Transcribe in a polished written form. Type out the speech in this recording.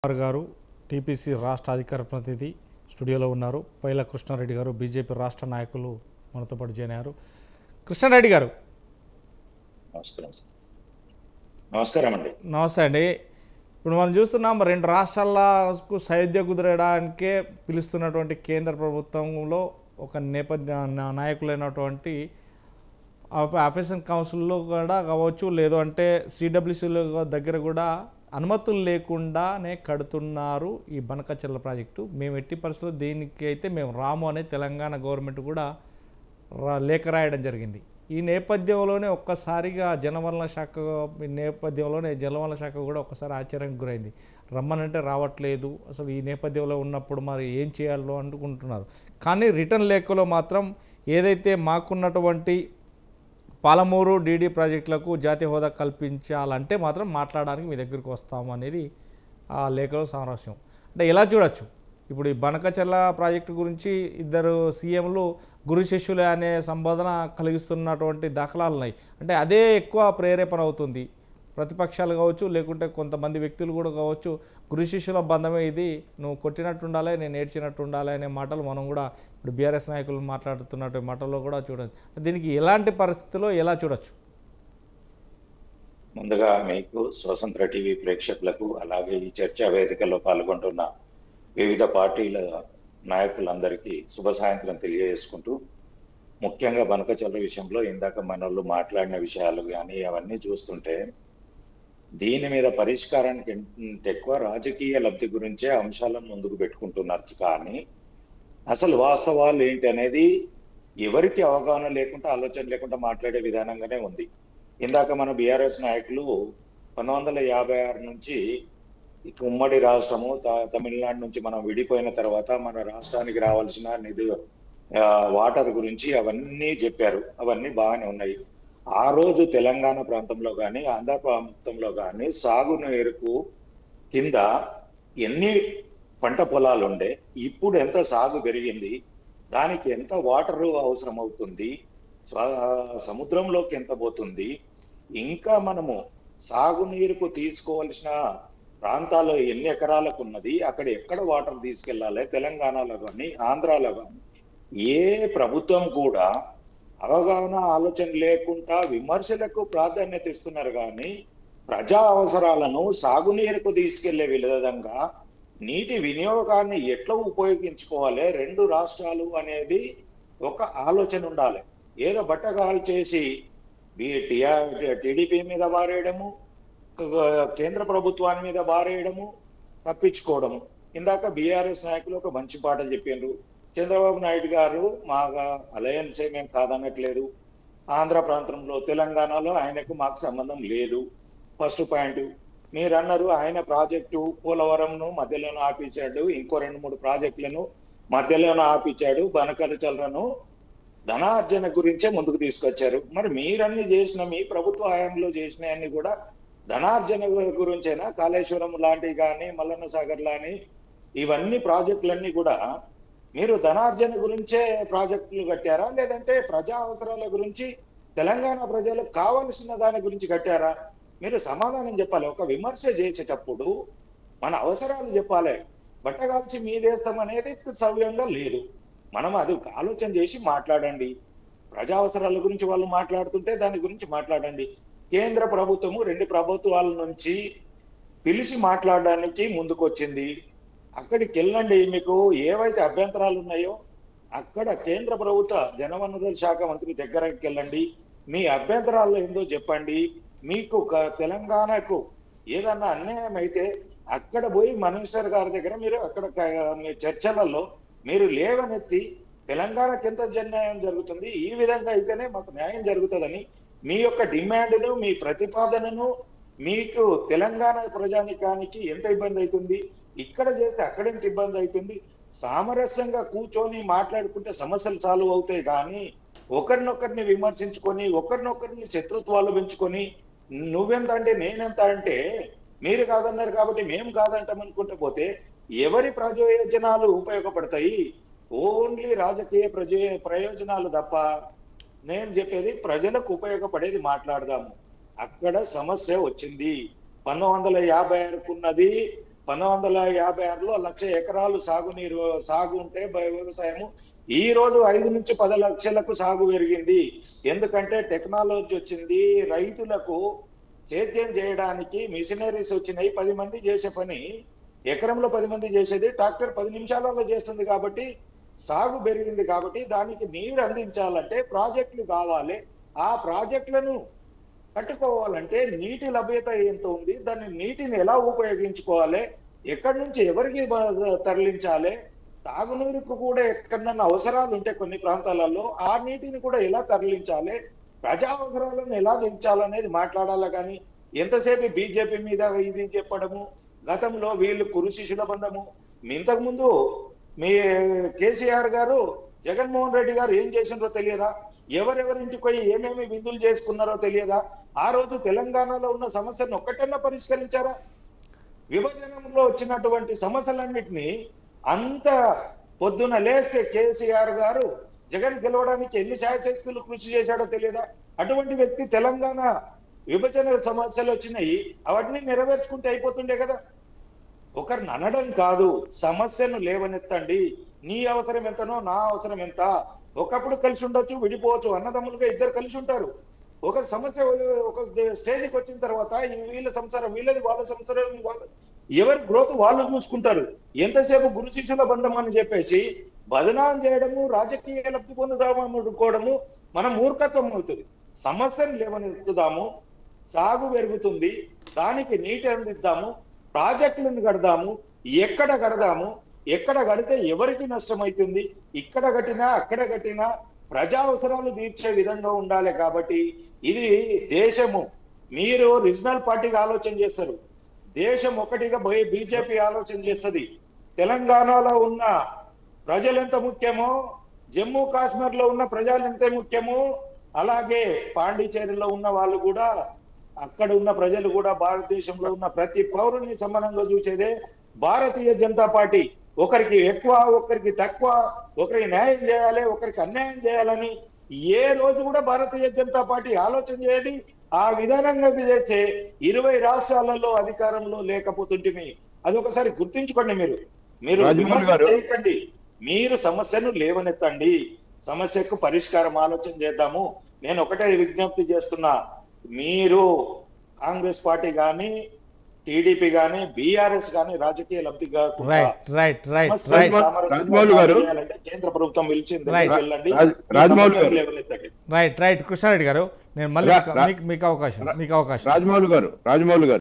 గారు టీపీసీ రాష్ట్ర అధికార ప్రతినిధి స్టూడియోలో ఉన్నారు. పైల కృష్ణారెడ్డి గారు బీజేపీ రాష్ట్ర నాయకులు మనతో పాటు జాయిన్ అయ్యారు. కృష్ణారెడ్డి గారు నమస్కారం అండి. నమస్తే అండి. ఇప్పుడు మనం చూస్తున్నాం, రెండు రాష్ట్రాలకు సయోధ్య కుదరడానికే పిలుస్తున్నటువంటి కేంద్ర ప్రభుత్వంలో ఒక నేపథ్య నాయకులైనటువంటి అఫీషియల్ కౌన్సిల్లో కూడా కావచ్చు, లేదు అంటే సిడబ్ల్యూసీలో దగ్గర కూడా అనుమతులు లేకుండానే కడుతున్నారు ఈ బనకచెర్ల ప్రాజెక్టు. మేము ఎట్టి పరిస్థితుల్లో దీనికి అయితే మేము రాము అనే తెలంగాణ గవర్నమెంట్ కూడా లేఖ రాయడం జరిగింది. ఈ నేపథ్యంలోనే ఒక్కసారిగా జలవనరుల శాఖ కూడా ఒక్కసారి ఆశ్చర్యానికి గురైంది. రమ్మనంటే రావట్లేదు. అసలు ఈ నేపథ్యంలో ఉన్నప్పుడు మరి ఏం చేయాలో అనుకుంటున్నారు. కానీ రిటర్న్ లేఖలో మాత్రం ఏదైతే మాకున్నటువంటి పాలమూరు డీడీ ప్రాజెక్టులకు జాతీయ హోదా కల్పించాలంటే మాత్రం మాట్లాడడానికి మీ దగ్గరికి వస్తాము అనేది ఆ లేఖలో సారాంశం. అంటే ఎలా చూడొచ్చు, ఇప్పుడు ఈ బనకచెర్ల ప్రాజెక్టు గురించి ఇద్దరు సీఎంలు గురు శిష్యులే అనే సంబోధన కలిగిస్తున్నటువంటి దాఖలాలు ఉన్నాయి. అంటే అదే ఎక్కువ ప్రేరేపణ అవుతుంది. ప్రతిపక్షాలు కావచ్చు, లేకుంటే కొంతమంది వ్యక్తులు కూడా కావచ్చు, గురు శిష్యుల బంధమే ఇది, నువ్వు కొట్టినట్టు ఉండాలి, నేను ఏడ్చినట్టు ఉండాలి అనే మాటలు మనం కూడా ఇప్పుడు బీఆర్ఎస్ నాయకులు మాట్లాడుతున్నట్టు మాటల్లో కూడా చూడవచ్చు. దీనికి ఎలాంటి పరిస్థితుల్లో ఎలా చూడొచ్చు? ముందుగా మీకు స్వతంత్ర టీవీ ప్రేక్షకులకు, అలాగే ఈ చర్చా వేదికలో పాల్గొంటున్న వివిధ పార్టీల నాయకులందరికీ శుభ సాయంత్రం తెలియజేసుకుంటూ, ముఖ్యంగా బనకచెర్ల విషయంలో ఇందాక మనోళ్ళు మాట్లాడిన విషయాలు కానీ అవన్నీ చూస్తుంటే దీని మీద పరిష్కారానికి ఎక్కువ రాజకీయ లబ్ధి గురించే అంశాలను ముందుకు పెట్టుకుంటున్నారు. కానీ అసలు వాస్తవాలు ఏంటి అనేది ఎవరికి అవగాహన లేకుండా, ఆలోచన లేకుండా మాట్లాడే విధానంగానే ఉంది. ఇందాక మన బీఆర్ఎస్ నాయకులు 1956 నుంచి ఉమ్మడి రాష్ట్రము తమిళనాడు నుంచి మనం విడిపోయిన తర్వాత మన రాష్ట్రానికి రావాల్సిన నిధి వాటర్ గురించి అవన్నీ చెప్పారు. అవన్నీ బాగానే ఉన్నాయి. ఆ రోజు తెలంగాణ ప్రాంతంలో కానీ ఆంధ్ర ప్రాంతంలో కానీ సాగునీరుకు కింద ఎన్ని పంట పొలాలు ఉండే, ఇప్పుడు ఎంత సాగు పెరిగింది, దానికి ఎంత వాటర్ అవసరం అవుతుంది, సముద్రంలోకి ఎంత పోతుంది, ఇంకా మనము సాగునీరుకు తీసుకోవాల్సిన ప్రాంతాలు ఎన్ని ఎకరాలకు ఉన్నది, అక్కడ ఎక్కడ వాటర్ తీసుకెళ్లాలి, తెలంగాణలో కానీ ఆంధ్రాలో కానీ ఏ ప్రభుత్వం కూడా అవగాహన ఆలోచన లేకుండా విమర్శలకు ప్రాధాన్యత ఇస్తున్నారు. కానీ ప్రజా అవసరాలను సాగునీరుకు తీసుకెళ్లే విధంగా నీటి వినియోగాన్ని ఎట్లా ఉపయోగించుకోవాలి రెండు రాష్ట్రాలు అనేది ఒక ఆలోచన ఉండాలి. ఏదో బట్టగాలు చేసి టీడీపీ మీద బారేయడము, కేంద్ర ప్రభుత్వాన్ని మీద బారేయడము, తప్పించుకోవడము. ఇందాక బీఆర్ఎస్ నాయకులు ఒక మంచి పాట చెప్పారు. చంద్రబాబు నాయుడు గారు మా అలయన్సే మేము కాదనట్లేదు, ఆంధ్ర ప్రాంతంలో తెలంగాణలో ఆయనకు మాకు సంబంధం లేదు. First point. మీరు అన్నారు ఆయన ప్రాజెక్టు పోలవరంను మధ్యలోనూ ఆపించాడు, ఇంకో 2-3 ప్రాజెక్టులను మధ్యలోనూ ఆపించాడు, బనకచెర్లను ధనార్జన గురించే ముందుకు తీసుకొచ్చారు. మరి మీరన్నీ చేసిన, మీ ప్రభుత్వ హయాంలో చేసినవన్నీ కూడా ధనార్జన గురించేనా? కాళేశ్వరం లాంటివి కానీ, మల్లన్న సాగర్ లాని ఇవన్నీ ప్రాజెక్టులన్నీ కూడా మీరు ధనార్జన గురించే ప్రాజెక్టులు కట్టారా, లేదంటే ప్రజా అవసరాల గురించి తెలంగాణ ప్రజలకు కావలసిన దాని గురించి కట్టారా? మీరు సమాధానం చెప్పాలి. ఒక విమర్శ చేసేటప్పుడు మన అవసరాలు చెప్పాలి. బట్టగాల్చి మీదేస్తాం అనేది సవ్యంగా లేదు. మనం అది ఆలోచన చేసి మాట్లాడండి. ప్రజా అవసరాల గురించి వాళ్ళు మాట్లాడుతుంటే దాని గురించి మాట్లాడండి. కేంద్ర ప్రభుత్వము 2 ప్రభుత్వాల నుంచి పిలిచి మాట్లాడడానికి ముందుకొచ్చింది. అక్కడికి వెళ్ళండి. మీకు ఏవైతే అభ్యంతరాలు ఉన్నాయో అక్కడ కేంద్ర ప్రభుత్వ జలవనరుల శాఖ మంత్రి దగ్గరికి వెళ్ళండి. మీ అభ్యంతరాలు ఏందో చెప్పండి. మీకు తెలంగాణకు ఏదన్నా అన్యాయం అయితే అక్కడ పోయి మినిస్టర్ గారి దగ్గర మీరు అక్కడ మీ చర్చలలో మీరు లేవనెత్తి తెలంగాణకి ఎంత అన్యాయం జరుగుతుంది, ఈ విధంగా అయితేనే మాకు న్యాయం జరుగుతుందని మీ యొక్క డిమాండ్ను, మీ ప్రతిపాదనను, మీకు తెలంగాణ ప్రజానికానికి ఎంత ఇబ్బంది అవుతుంది, ఇక్కడ చేస్తే అక్కడ ఎంత ఇబ్బంది అవుతుంది, సామరస్యంగా కూర్చొని మాట్లాడుకుంటే సమస్యలు సాల్వ్ అవుతాయి. కానీ ఒకరినొకరిని విమర్శించుకొని, ఒకరినొకరిని శత్రుత్వాలు పెంచుకొని, నువ్వెంత అంటే నేనెంత అంటే మీరు కాదన్నారు కాబట్టి మేము కాదంటామనుకుంటే పోతే ఎవరి ప్రయోజనాలు ఉపయోగపడతాయి? ఓన్లీ రాజకీయ ప్రయోజనాలు తప్ప. నేను చెప్పేది ప్రజలకు ఉపయోగపడేది మాట్లాడదాము. అక్కడ సమస్య వచ్చింది. 1956 ఉన్నది 1956లో 1,00,000 ఎకరాలు సాగు ఉంటే వ్యవసాయము ఈ రోజు 5 నుంచి 10 లక్షలకు సాగు పెరిగింది. ఎందుకంటే టెక్నాలజీ వచ్చింది, రైతులకు సేద్యం చేయడానికి మిషనరీస్ వచ్చినాయి. 10 మంది చేసే పని ఎకరంలో 10 మంది చేసేది ట్రాక్టర్ 10 నిమిషాలలో చేస్తుంది. కాబట్టి సాగు పెరిగింది. కాబట్టి దానికి నీరు అందించాలంటే ప్రాజెక్టులు కావాలి. ఆ ప్రాజెక్టులను కట్టుకోవాలంటే నీటి లభ్యత ఎంత ఉంది, దాన్ని నీటిని ఎలా ఉపయోగించుకోవాలి, ఎక్కడి నుంచి ఎవరికి తరలించాలి, తాగునీరుకు కూడా ఎక్కడన్నా అవసరాలు ఉంటే కొన్ని ప్రాంతాలలో ఆ నీటిని కూడా ఎలా తరలించాలి, ప్రజా అవసరాలను ఎలా దించాలనేది మాట్లాడాలి. కానీ ఎంతసేపు బీజేపీ మీద ఇది చెప్పడము, గతంలో వీళ్ళు కురు శిష్యుల బంధము. ఇంతకు ముందు మీ కేసీఆర్ గారు జగన్మోహన్ రెడ్డి గారు ఏం చేసిందో తెలియదా, ఎవరెవరింటికి పోయి ఏమేమి విందులు చేసుకున్నారో తెలియదా, ఆ రోజు తెలంగాణలో ఉన్న సమస్యను ఒక్కటన్నా పరిష్కరించారా? విభజనంలో వచ్చినటువంటి సమస్యలన్నిటినీ అంత పొద్దున లేస్తే కేసీఆర్ గారు జగన్ గెలవడానికి ఎన్ని శాయశక్తులు కృషి చేశాడో తెలియదా? అటువంటి వ్యక్తి తెలంగాణ విభజన సమస్యలు వచ్చినాయి, అవన్నీ నెరవేర్చుకుంటే అయిపోతుండే కదా. ఒకరిని అనడం కాదు, సమస్యను లేవనెత్తండి. నీ అవసరం ఎంతనో నా అవసరం ఎంత. ఒకప్పుడు కలిసి ఉండొచ్చు, విడిపోవచ్చు, అన్నదమ్ములుగా ఇద్దరు కలిసి ఉంటారు. ఒక సమస్య ఒక స్టేజ్కి వచ్చిన తర్వాత వీళ్ళ సంసారం వీళ్ళది, వాళ్ళ సంసారం వాళ్ళ, ఎవరి గ్రోత్ వాళ్ళు చూసుకుంటారు. ఎంతసేపు గురు శిష్యుల బంధం అని చెప్పేసి బదనాం చేయడము, రాజకీయ లబ్ధి పొందుదాము అనుకోవడము మన మూర్ఖత్వం అవుతుంది. సమస్యను లేవనెత్తుదాము, సాగు పెరుగుతుంది, దానికి నీటి అందిద్దాము, ప్రాజెక్టులను కడదాము. ఎక్కడ కడితే ఎవరికి నష్టం అవుతుంది, ఇక్కడ కట్టినా అక్కడ కట్టినా ప్రజా అవసరాలు తీర్చే విధంగా ఉండాలి. కాబట్టి ఇది దేశము. మీరు రీజనల్ పార్టీగా ఆలోచన చేస్తారు, దేశం ఒకటిగా బీజేపీ ఆలోచన చేస్తుంది. తెలంగాణలో ఉన్న ప్రజలు ఎంత ముఖ్యమో, జమ్మూ కాశ్మీర్ లో ఉన్న ప్రజలు ఎంత ముఖ్యమో, అలాగే పాండిచేరిలో ఉన్న వాళ్ళు కూడా, అక్కడ ఉన్న ప్రజలు కూడా భారతదేశంలో ఉన్న ప్రతి పౌరుని సమానంగా చూసేదే భారతీయ జనతా పార్టీ. ఒకరికి ఎక్కువ, ఒకరికి తక్కువ, ఒకరికి న్యాయం చేయాలి, ఒకరికి అన్యాయం చేయాలని ఏ రోజు కూడా భారతీయ జనతా పార్టీ ఆలోచన చేయది. ఆ విధానంగా చేస్తే 20 రాష్ట్రాలలో అధికారంలో లేకపోతుంటే అది ఒకసారి గుర్తించుకోండి. మీరు విమర్శ చేయకండి, మీరు సమస్యను లేవనెత్తండి, సమస్యకు పరిష్కారం ఆలోచన చేద్దాము. నేను ఒకటే విజ్ఞప్తి చేస్తున్నా, మీరు కాంగ్రెస్ పార్టీ కానీ, టీడీపీ కానీ, బీఆర్ఎస్ కానీ రాజకీయ లబ్ధి కేంద్ర ప్రభుత్వం పిలిచింది, వెళ్ళండి. రైట్ కృష్ణారెడ్డి గారు, నేను మళ్ళీ మీకు అవకాశం రాజమౌళి గారు